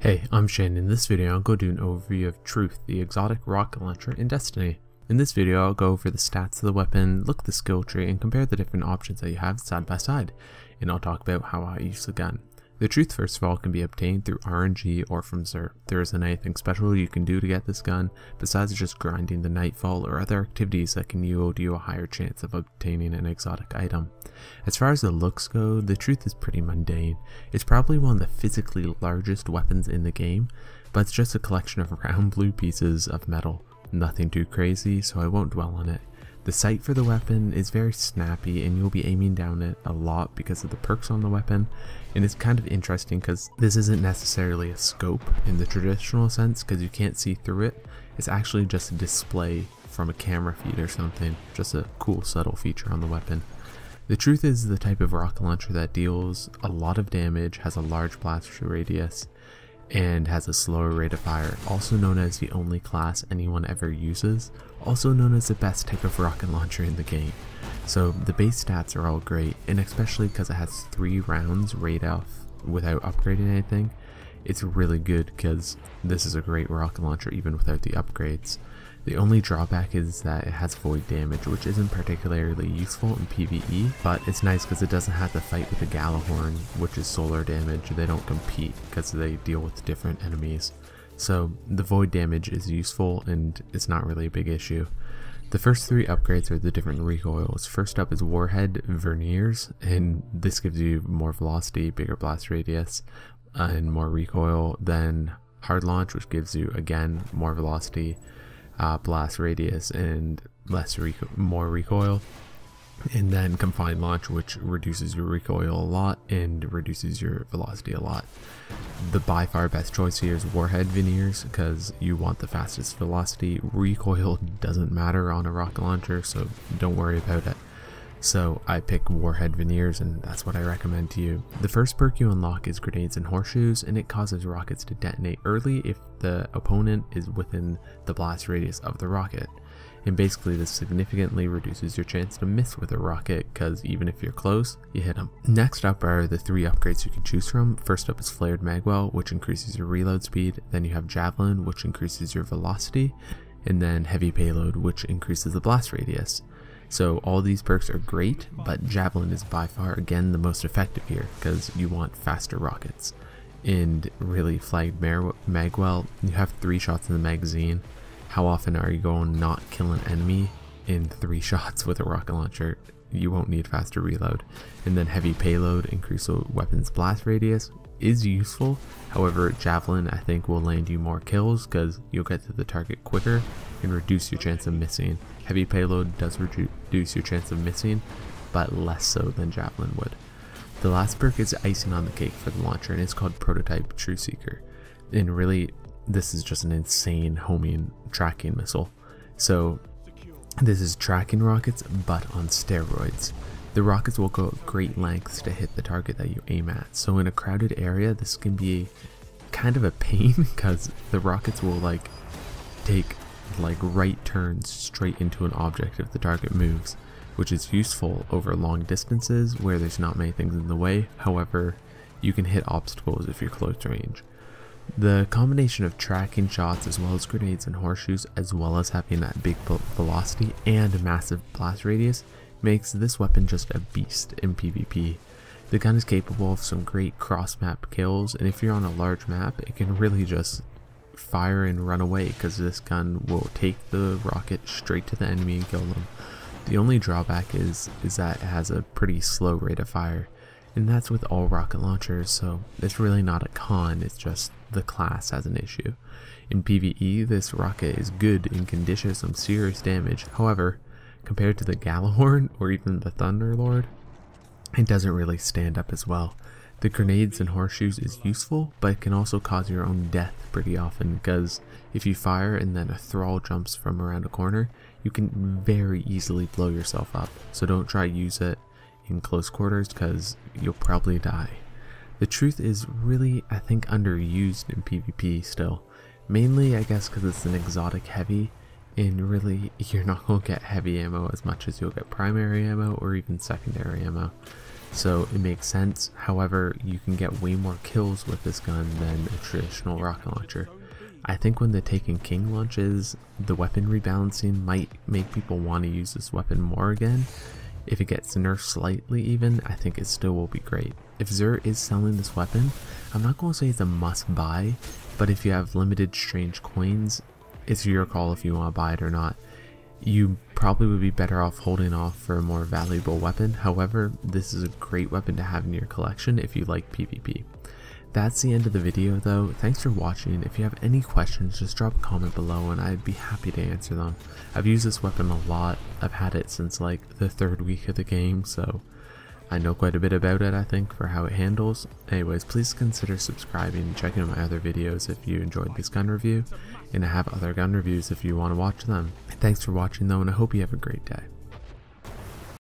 Hey, I'm Shane. In this video, I'll go do an overview of Truth, the exotic rocket launcher in Destiny. In this video, I'll go over the stats of the weapon, look at the skill tree, and compare the different options that you have side by side. And I'll talk about how I use the gun. The Truth, first of all, can be obtained through RNG or from Xur. There isn't anything special you can do to get this gun, besides just grinding the Nightfall or other activities that can yield you a higher chance of obtaining an exotic item. As far as the looks go, the Truth is pretty mundane. It's probably one of the physically largest weapons in the game, but it's just a collection of round blue pieces of metal. Nothing too crazy, so I won't dwell on it. The sight for the weapon is very snappy, and you'll be aiming down it a lot because of the perks on the weapon, and it's kind of interesting because this isn't necessarily a scope in the traditional sense because you can't see through it. It's actually just a display from a camera feed or something, just a cool subtle feature on the weapon. The Truth is the type of rocket launcher that deals a lot of damage, has a large blast radius, and has a slower rate of fire, also known as the only class anyone ever uses, also known as the best type of rocket launcher in the game. So the base stats are all great, and especially because it has 3 rounds rate off without upgrading anything, it's really good because this is a great rocket launcher even without the upgrades. The only drawback is that it has void damage, which isn't particularly useful in PvE, but it's nice because it doesn't have to fight with the Galahorn, which is solar damage. They don't compete because they deal with different enemies. So the void damage is useful and it's not really a big issue. The first 3 upgrades are the different recoils. First up is Warhead Verniers, and this gives you more velocity, bigger blast radius, and more recoil. Then Hard Launch, which gives you again more velocity, blast radius, and more recoil. And then Confined Launch, which reduces your recoil a lot and reduces your velocity a lot. The by far best choice here is Warhead Veneers because you want the fastest velocity. Recoil doesn't matter on a rocket launcher, so don't worry about it. So I pick Warhead Veneers, and that's what I recommend to you. The first perk you unlock is Grenades and Horseshoes, and it causes rockets to detonate early if the opponent is within the blast radius of the rocket. And basically this significantly reduces your chance to miss with a rocket because even if you're close, you hit them. Next up are the 3 upgrades you can choose from. First up is Flared Magwell, which increases your reload speed. Then you have Javelin, which increases your velocity. And then Heavy Payload, which increases the blast radius. So all these perks are great, but Javelin is by far again the most effective here because you want faster rockets. And really, Flared Magwell, you have 3 shots in the magazine. How often are you going not kill an enemy in 3 shots with a rocket launcher? You won't need faster reload. And then Heavy Payload, increase the weapon's blast radius, is useful. However, Javelin I think will land you more kills because you'll get to the target quicker and reduce your chance of missing. Heavy Payload does reduce your chance of missing, but less so than Javelin would. The last perk is icing on the cake for the launcher, and it's called Prototype True Seeker. And really, this is just an insane homing tracking missile. So this is tracking rockets, but on steroids. The rockets will go great lengths to hit the target that you aim at. So in a crowded area, this can be kind of a pain because the rockets will take right turns straight into an object if the target moves, which is useful over long distances where there's not many things in the way. However, you can hit obstacles if you're close range. The combination of tracking shots as well as grenades and horseshoes, as well as having that big velocity and a massive blast radius, makes this weapon just a beast in PvP. The gun is capable of some great cross-map kills, and if you're on a large map, it can really just fire and run away because this gun will take the rocket straight to the enemy and kill them. The only drawback is that it has a pretty slow rate of fire, and that's with all rocket launchers, so it's really not a con, it's just the class has an issue. In PvE, this rocket is good and can dish out some serious damage. However, compared to the Galahorn or even the Thunderlord, it doesn't really stand up as well. The grenades and horseshoes is useful, but it can also cause your own death pretty often because if you fire and then a thrall jumps from around a corner, you can very easily blow yourself up. So don't try to use it in close quarters because you'll probably die. The Truth is really, I think, underused in PvP still. Mainly, I guess, because it's an exotic heavy, and really, you're not going to get heavy ammo as much as you'll get primary ammo or even secondary ammo. so it makes sense. However, you can get way more kills with this gun than a traditional rocket launcher. I think when they're taking king launches, the weapon rebalancing might make people want to use this weapon more again. If it gets nerfed slightly even, I think it still will be great. If Xur is selling this weapon, I'm not going to say it's a must buy, but if you have limited strange coins, it's your call if you want to buy it or not. You probably would be better off holding off for a more valuable weapon. However, this is a great weapon to have in your collection if you like PvP. That's the end of the video though. Thanks for watching. If you have any questions, just drop a comment below and I'd be happy to answer them. I've used this weapon a lot. I've had it since like the 3rd week of the game, so I know quite a bit about it, I think, for how it handles. Anyways, please consider subscribing and checking out my other videos if you enjoyed this gun review, and I have other gun reviews if you want to watch them. Thanks for watching though, and I hope you have a great day.